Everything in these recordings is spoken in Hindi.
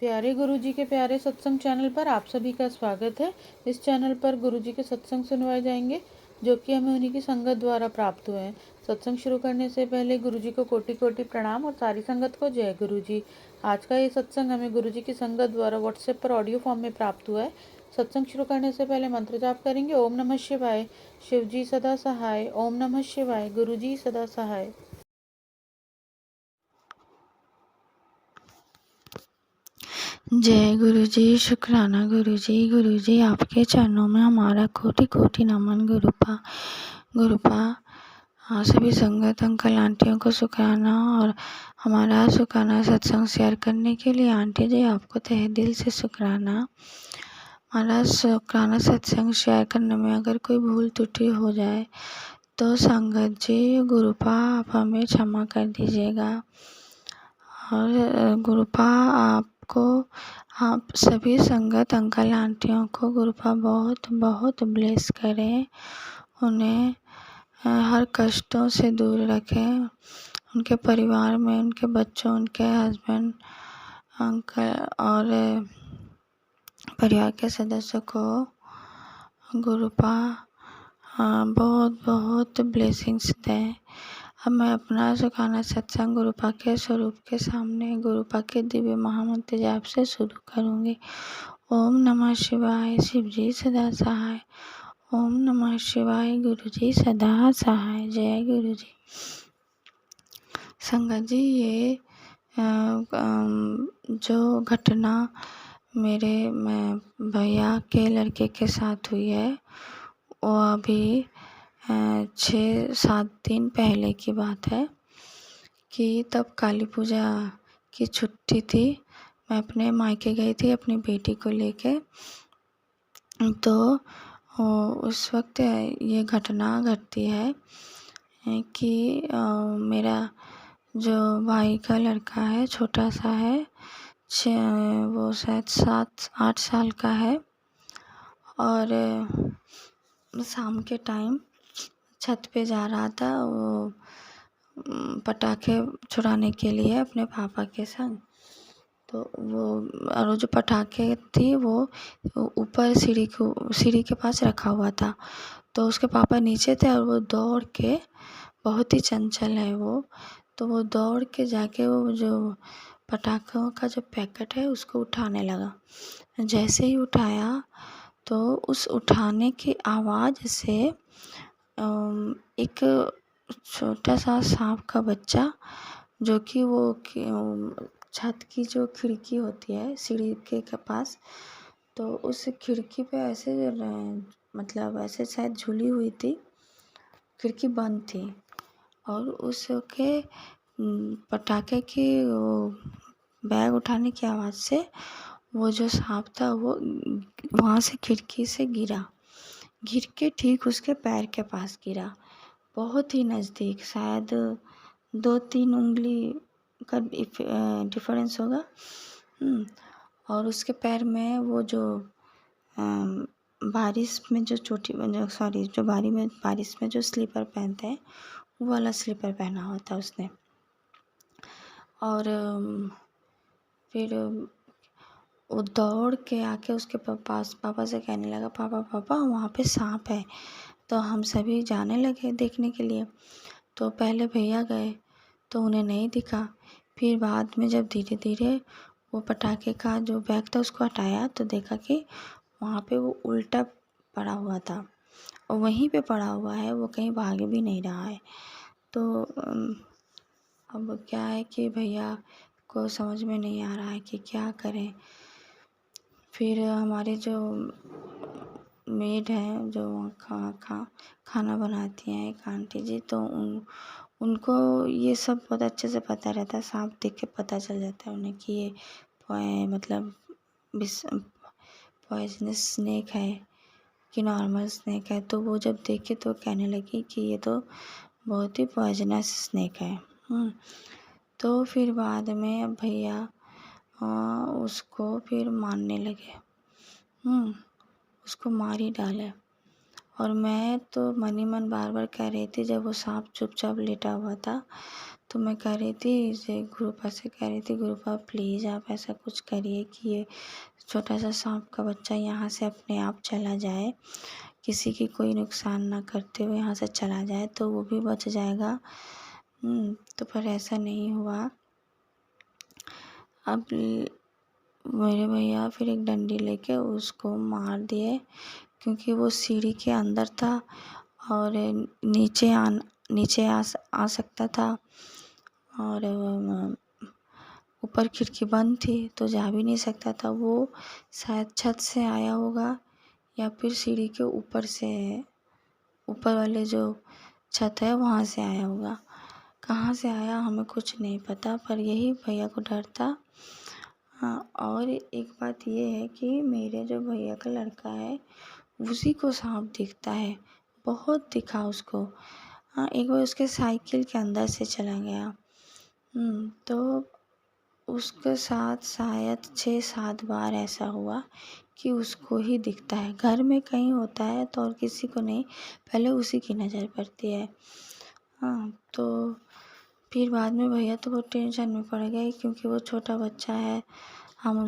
प्यारे गुरुजी के प्यारे सत्संग चैनल पर आप सभी का स्वागत है। इस चैनल पर गुरुजी के सत्संग सुनवाए जाएंगे जो कि हमें उन्हीं की संगत द्वारा प्राप्त हुए हैं। सत्संग शुरू करने से पहले गुरुजी को कोटि कोटि प्रणाम और सारी संगत को जय गुरुजी। आज का ये सत्संग हमें गुरुजी की संगत द्वारा व्हाट्सएप पर ऑडियो फॉर्म में प्राप्त हुआ है। सत्संग शुरू करने से पहले मंत्र जाप करेंगे। ओम नमः शिवाय। शिवजी सदा सहाय। ओम नमः शिवाय। गुरुजी सदा सहाय। जय गुरुजी। शुक्राना गुरुजी। गुरुजी आपके चरणों में हमारा कोटि कोटि नमन। गुरुपा सभी संगत अंकल आंटियों को शुक्राना और हमारा शुक्राना सत्संग शेयर करने के लिए आंटी जी आपको तहे दिल से शुक्राना। हमारा शुक्राना सत्संग शेयर करने में अगर कोई भूल त्रुटि हो जाए तो संगत जी गुरुपा आप हमें क्षमा कर दीजिएगा। और गुरुपा आप सभी संगत अंकल आंटियों को गुरुपा बहुत बहुत ब्लेस करें, उन्हें हर कष्टों से दूर रखें, उनके परिवार में उनके बच्चों, उनके हस्बैंड, अंकल और परिवार के सदस्यों को गुरुपा बहुत बहुत ब्लेसिंग्स दें। अब मैं अपना सुखाना सत्संग गुरुपा के स्वरूप के सामने गुरुपा के दिव्य महामंत्र जाप से शुरू करूँगी। ओम नमः शिवाय। शिवजी सदा सहाय। ओम नमः शिवाय। गुरुजी सदा सहाय। जय गुरुजी। संगत जी ये जो घटना मेरे भैया के लड़के के साथ हुई है वो अभी 6-7 दिन पहले की बात है कि तब काली पूजा की छुट्टी थी। मैं अपने मायके गई थी अपनी बेटी को लेके। तो उस वक्त ये घटना घटती है कि मेरा जो भाई का लड़का है छोटा सा है, वो शायद 7-8 साल का है और शाम के टाइम छत पे जा रहा था वो पटाखे छुड़ाने के लिए अपने पापा के संग। तो वो जो पटाखे थी वो ऊपर सीढ़ी के पास रखा हुआ था। तो उसके पापा नीचे थे और वो दौड़ के, बहुत ही चंचल है वो, तो वो दौड़ के जाके वो जो पटाखों का जो पैकेट है उसको उठाने लगा। जैसे ही उठाया तो उस उठाने की आवाज़ से एक छोटा सा सांप का बच्चा जो कि वो छत की जो खिड़की होती है सीढ़ी के पास, तो उस खिड़की पे ऐसे मतलब ऐसे शायद झूली हुई थी, खिड़की बंद थी और उसके पटाखे की वो बैग उठाने की आवाज़ से वो जो सांप था वो वहाँ से खिड़की से गिर के ठीक उसके पैर के पास गिरा, बहुत ही नज़दीक, शायद 2-3 उंगली का डिफरेंस होगा। और उसके पैर में वो जो बारिश में जो बारिश में जो स्लीपर पहनते हैं वो वाला स्लीपर पहना हुआ था उसने। और फिर वो दौड़ के आके उसके पापा से कहने लगा, पापा वहाँ पे सांप है। तो हम सभी जाने लगे देखने के लिए। तो पहले भैया गए तो उन्हें नहीं दिखा, फिर बाद में जब धीरे धीरे वो पटाखे का जो बैग था उसको हटाया तो देखा कि वहाँ पे वो उल्टा पड़ा हुआ था और वहीं पे पड़ा हुआ है, वो कहीं भाग भी नहीं रहा है। तो अब क्या है कि भैया को समझ में नहीं आ रहा है कि क्या करें। फिर हमारे जो मेड हैं जो खाना बनाती हैं एक आंटी जी, तो उनको ये सब बहुत अच्छे से पता रहता है, सांप देख के पता चल जाता है उन्हें कि ये मतलब पॉइजनस स्नेक है कि नॉर्मल स्नेक है। तो वो जब देखे तो कहने लगी कि ये तो बहुत ही पॉइजनस स्नेक है। तो फिर बाद में भैया उसको फिर मारने लगे, उसको मार ही डाले। और मैं तो मन ही मन बार बार कह रही थी, जब वो सांप चुपचाप लेटा हुआ था तो मैं कह रही थी इसे गुरुपा से, कह रही थी गुरुपा प्लीज़ आप ऐसा कुछ करिए कि ये छोटा सा सांप का बच्चा यहाँ से अपने आप चला जाए, किसी की कोई नुकसान ना करते हुए यहाँ से चला जाए तो वो भी बच जाएगा। तो पर ऐसा नहीं हुआ। अब मेरे भैया फिर एक डंडी लेके उसको मार दिए, क्योंकि वो सीढ़ी के अंदर था और नीचे आ सकता था, और ऊपर खिड़की बंद थी तो जा भी नहीं सकता था। वो शायद छत से आया होगा या फिर सीढ़ी के ऊपर से, ऊपर वाले जो छत है वहाँ से आया होगा। कहाँ से आया हमें कुछ नहीं पता, पर यही भैया को डर था। हाँ, और एक बात ये है कि मेरे जो भैया का लड़का है उसी को सांप दिखता है, बहुत दिखा उसको। हाँ, एक बार उसके साइकिल के अंदर से चला गया। तो उसके साथ शायद 6-7 बार ऐसा हुआ कि उसको ही दिखता है। घर में कहीं होता है तो और किसी को नहीं, पहले उसी की नज़र पड़ती है। हाँ, तो फिर बाद में भैया तो बहुत टेंशन में पड़ गए, क्योंकि वो छोटा बच्चा है। हम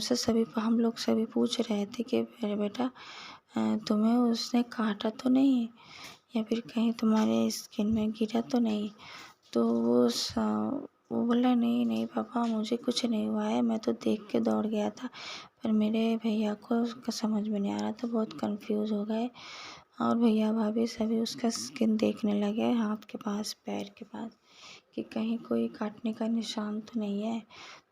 लोग सभी पूछ रहे थे कि अरे बेटा तुम्हें उसने काटा तो नहीं, या फिर कहीं तुम्हारे स्किन में गिरा तो नहीं? तो वो बोला नहीं नहीं पापा मुझे कुछ नहीं हुआ है, मैं तो देख के दौड़ गया था। पर मेरे भैया को उसका समझ में नहीं आ रहा था, बहुत कंफ्यूज हो गए। और भैया भाभी सभी उसका स्किन देखने लगे, हाथ के पास पैर के पास, कि कहीं कोई काटने का निशान तो नहीं है।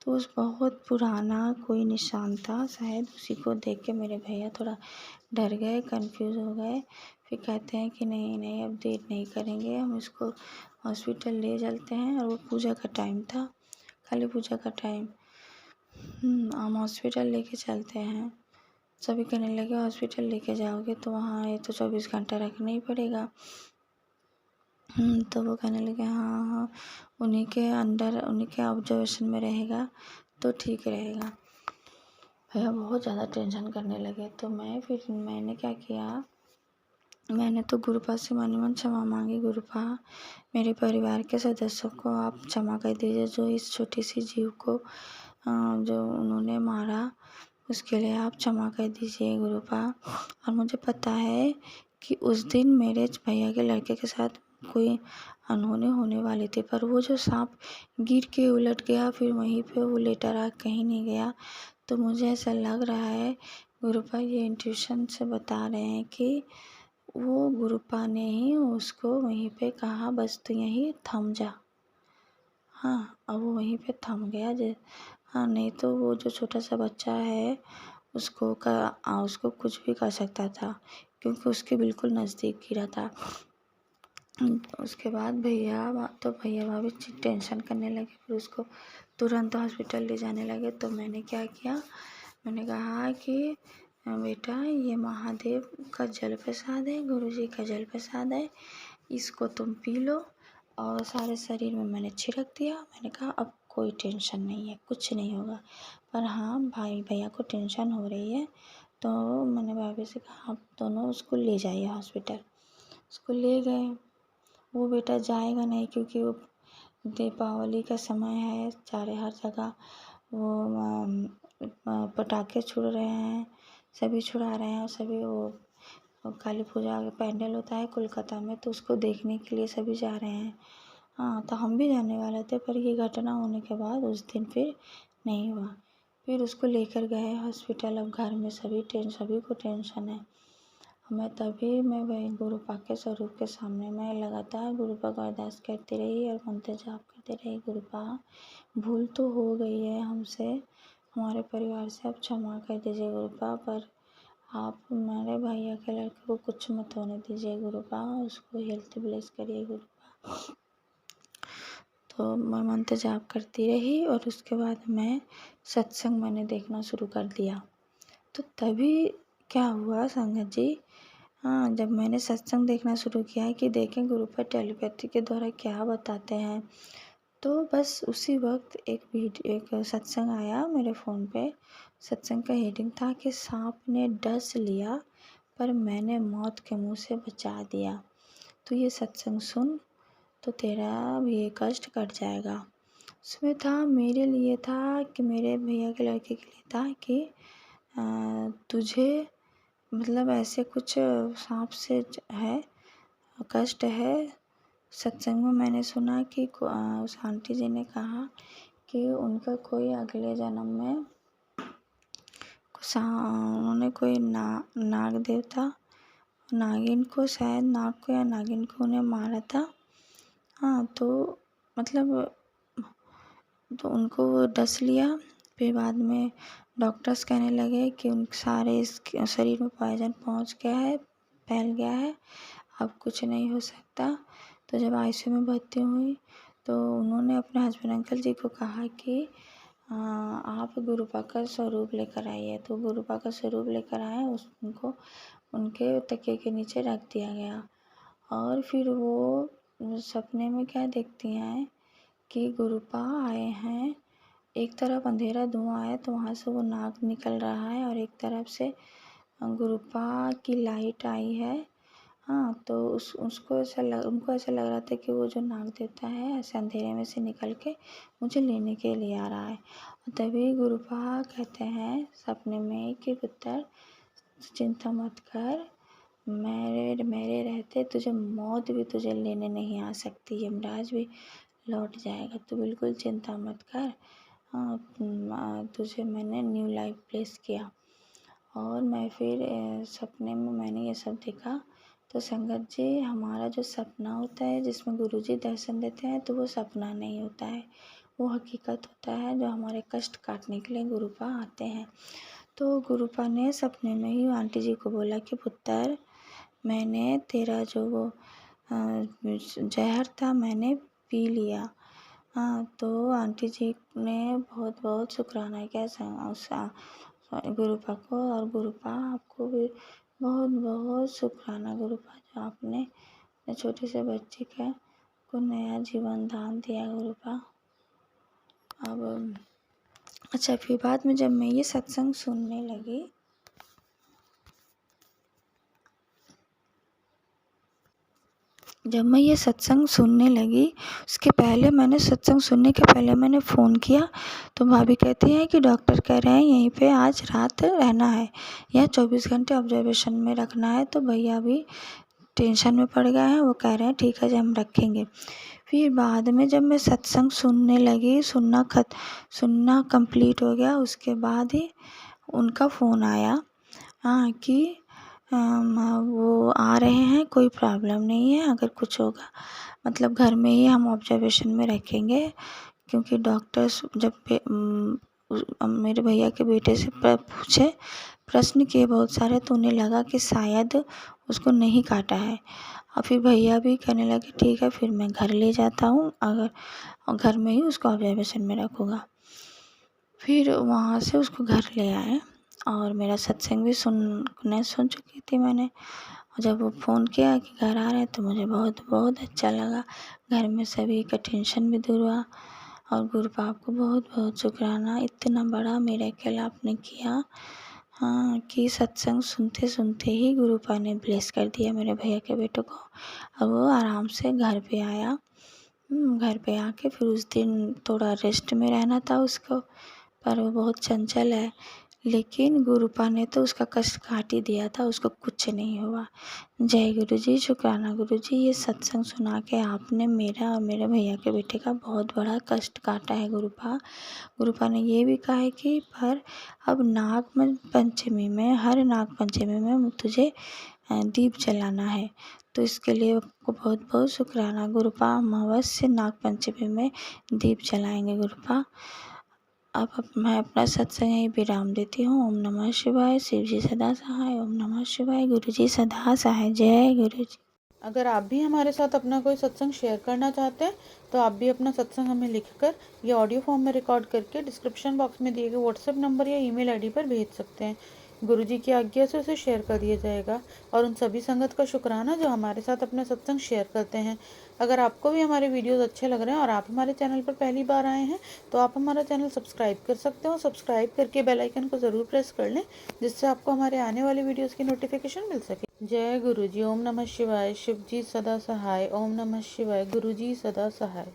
तो उस बहुत पुराना कोई निशान था, शायद उसी को देख के मेरे भैया थोड़ा डर गए, कंफ्यूज हो गए। फिर कहते हैं कि नहीं नहीं अब देर नहीं करेंगे, हम इसको हॉस्पिटल ले चलते हैं। और वो पूजा का टाइम था, काली पूजा का टाइम। हम हॉस्पिटल लेके चलते हैं। सभी कहने लगे हॉस्पिटल लेके जाओगे तो वहाँ ये तो 24 घंटा रखना ही पड़ेगा। तो वो कहने लगे हाँ हाँ उन्हीं के अंडर, उन्हीं के ऑब्जर्वेशन में रहेगा तो ठीक रहेगा। भैया बहुत ज़्यादा टेंशन करने लगे। तो मैंने क्या किया, मैंने तो गुरुपा से मन ही मन क्षमा मांगी। गुरुपा मेरे परिवार के सदस्यों को आप क्षमा कर दीजिए, जो इस छोटी सी जीव को जो उन्होंने मारा उसके लिए आप क्षमा कर दीजिए गुरुपा। और मुझे पता है कि उस दिन मेरे भैया के लड़के के साथ कोई अनहोनी होने वाली थी, पर वो जो सांप गिर के उलट गया फिर वहीं पे वो लेटा रहा, कहीं नहीं गया। तो मुझे ऐसा लग रहा है गुरुपा ये इंट्यूशन से बता रहे हैं कि वो गुरुपा ने ही उसको वहीं पे कहा बस तू यहीं थम जा। हाँ, अब वो वहीं पे थम गया। हाँ, नहीं तो वो जो छोटा सा बच्चा है उसको कुछ भी कर सकता था, क्योंकि उसके बिल्कुल नज़दीक गिरा था। उसके बाद भैया भाभी टेंशन करने लगे, फिर उसको तुरंत हॉस्पिटल ले जाने लगे। तो मैंने क्या किया, मैंने कहा कि बेटा ये महादेव का जल प्रसाद है, गुरुजी का जल प्रसाद है, इसको तुम पी लो। और सारे शरीर में मैंने छिड़क दिया। मैंने कहा अब कोई टेंशन नहीं है, कुछ नहीं होगा। पर हाँ भैया को टेंशन हो रही है। तो मैंने भाभी से कहा आप दोनों उसको ले जाइए हॉस्पिटल। उसको ले गए। वो बेटा जाएगा नहीं, क्योंकि वो दीपावली का समय है, सारे हर जगह वो पटाखे छुड़ रहे हैं, सभी छुड़ा रहे हैं। और सभी वो काली पूजा का पैंडल होता है कोलकाता में, तो उसको देखने के लिए सभी जा रहे हैं। हाँ, तो हम भी जाने वाले थे, पर ये घटना होने के बाद उस दिन फिर नहीं हुआ। फिर उसको लेकर गए हॉस्पिटल। अब घर में सभी को टेंशन है। मैं वही गुरुपा के स्वरूप के सामने मैं लगातार गुरुपा को अरदास करती रही और मंत्र जाप करती रही। गुरुपा भूल तो हो गई है हमसे, हमारे परिवार से, आप क्षमा कर दीजिए गुरुपा। पर आप हमारे भैया के लड़के को कुछ मत होने दीजिए गुरुपा, उसको हेल्थ ब्लेस करिए गुरुपा। तो मैं मंत्र जाप करती रही और उसके बाद मैं सत्संग मैंने देखना शुरू कर दिया। तो तभी क्या हुआ संगत जी, हाँ, जब मैंने सत्संग देखना शुरू किया कि देखें गुरुपा टेलीपैथी के द्वारा क्या बताते हैं, तो बस उसी वक्त एक सत्संग आया मेरे फ़ोन पे। सत्संग का हेडिंग था कि सांप ने डस लिया पर मैंने मौत के मुंह से बचा दिया। तो ये सत्संग सुन तो तेरा भी ये कष्ट कट जाएगा। उसमें था, मेरे लिए था कि मेरे भैया के लड़के के लिए था कि तुझे मतलब ऐसे कुछ सांप से है, कष्ट है। सत्संग में मैंने सुना कि उस आंटी जी ने कहा कि उनका कोई अगले जन्म में उन्होंने कोई नाग देवता, नागिन को, शायद नाग को या नागिन को उन्हें मारा था। हाँ, तो मतलब तो उनको वो डस लिया। फिर बाद में डॉक्टर्स कहने लगे कि उन सारे इसके शरीर में पॉइजन पहुंच गया है, फैल गया है, अब कुछ नहीं हो सकता। तो जब आईसीयू में भर्ती हुई तो उन्होंने अपने हस्बैंड अंकल जी को कहा कि आप गुरुपा का स्वरूप लेकर आइए। तो गुरुपा का स्वरूप लेकर आए, उनको उनके तकिए के नीचे रख दिया गया। और फिर वो सपने में क्या देखती हैं कि गुरुपा आए हैं, एक तरफ अंधेरा धुआं है तो वहाँ से वो नाग निकल रहा है, और एक तरफ से गुरुपा की लाइट आई है। हाँ, तो उनको ऐसा लग रहा था कि वो जो नाग देवता है ऐसे अंधेरे में से निकल के मुझे लेने के लिए आ रहा है। और तभी गुरुपा कहते हैं सपने में कि पुत्र चिंता मत कर, मेरे रहते तुझे मौत भी तुझे लेने नहीं आ सकती, यमराज भी लौट जाएगा, तो बिल्कुल चिंता मत कर। तुझे मैंने न्यू लाइफ प्लेस किया। और मैं फिर सपने में मैंने ये सब देखा। तो संगत जी, हमारा जो सपना होता है जिसमें गुरुजी दर्शन देते हैं, तो वो सपना नहीं होता है, वो हकीकत होता है जो हमारे कष्ट काटने के लिए गुरुपा आते हैं। तो गुरुपा ने सपने में ही आंटी जी को बोला कि पुत्र, मैंने तेरा जो वो जहर था मैंने पी लिया। हाँ, तो आंटी जी ने बहुत बहुत शुक्राना किया गुरुपा को, और गुरुपा आपको भी बहुत बहुत शुक्राना गुरुपा, जो आपने छोटे से बच्चे को नया जीवन दान दिया गुरुपा। अब अच्छा, फिर बाद में जब मैं ये सत्संग सुनने लगी उसके पहले मैंने सत्संग सुनने के पहले मैंने फ़ोन किया तो भाभी कहती हैं कि डॉक्टर कह रहे हैं यहीं पे आज रात रहना है या 24 घंटे ऑब्जर्वेशन में रखना है। तो भैया भी टेंशन में पड़ गए हैं, वो कह रहे हैं ठीक है, जब हम रखेंगे। फिर बाद में जब मैं सत्संग सुनने लगी, सुनना कंप्लीट हो गया, उसके बाद ही उनका फ़ोन आया कि वो आ रहे हैं, कोई प्रॉब्लम नहीं है, अगर कुछ होगा मतलब घर में ही हम ऑब्जर्वेशन में रखेंगे। क्योंकि डॉक्टर्स जब मेरे भैया के बेटे से पूछे, प्रश्न किए बहुत सारे, तो उन्हें लगा कि शायद उसको नहीं काटा है। और फिर भैया भी कहने लगे ठीक है, फिर मैं घर ले जाता हूँ, अगर घर में ही उसको ऑब्जर्वेशन में रखूँगा। फिर वहाँ से उसको घर ले आए और मेरा सत्संग भी सुन चुकी थी मैंने। और जब वो फ़ोन किया कि घर आ रहे हैं तो मुझे बहुत बहुत अच्छा लगा। घर में सभी का टेंशन भी दूर हुआ। और गुरुपा को बहुत बहुत शुक्राना, इतना बड़ा मिरेकल आपने किया। हाँ, कि सत्संग सुनते सुनते ही गुरुपा ने ब्लेस कर दिया मेरे भैया के बेटे को, और वो आराम से घर पे आया। घर पे आके फिर उस दिन थोड़ा रेस्ट में रहना था उसको, पर वो बहुत चंचल है, लेकिन गुरुपा ने तो उसका कष्ट काट ही दिया था, उसको कुछ नहीं हुआ। जय गुरु जी, शुक्राना गुरु जी, ये सत्संग सुना के आपने मेरा और मेरे भैया के बेटे का बहुत बड़ा कष्ट काटा है गुरुपा। गुरुपा ने ये भी कहा है कि पर अब नाग पंचमी में, हर नाग पंचमी में तुझे दीप जलाना है। तो इसके लिए आपको बहुत बहुत शुक्राना गुरुपा। अमावस्या नाग पंचमी में दीप जलाएंगे गुरुपा। अब मैं अपना सत्संग यहीं विराम देती हूँ। ओम नमः शिवाय। शिव जी सदा सहाय। ओम नमः शिवाय। गुरु जी सदा सहाय। जय गुरु जी। अगर आप भी हमारे साथ अपना कोई सत्संग शेयर करना चाहते हैं तो आप भी अपना सत्संग हमें लिखकर या ऑडियो फॉर्म में रिकॉर्ड करके डिस्क्रिप्शन बॉक्स में दिए गए व्हाट्सएप नंबर या ईमेल आईडी पर भेज सकते हैं। गुरुजी की आज्ञा से उसे शेयर कर दिया जाएगा। और उन सभी संगत का शुक्राना जो हमारे साथ अपना सत्संग शेयर करते हैं। अगर आपको भी हमारे वीडियोस अच्छे लग रहे हैं और आप हमारे चैनल पर पहली बार आए हैं तो आप हमारा चैनल सब्सक्राइब कर सकते हो। सब्सक्राइब करके बेल आइकन को ज़रूर प्रेस कर लें, जिससे आपको हमारे आने वाले वीडियोस की नोटिफिकेशन मिल सके। जय गुरु जी। ओम नमः शिवाय। शिव जी सदा सहाय। ओम नमः शिवाय। गुरु जी सदा सहाय।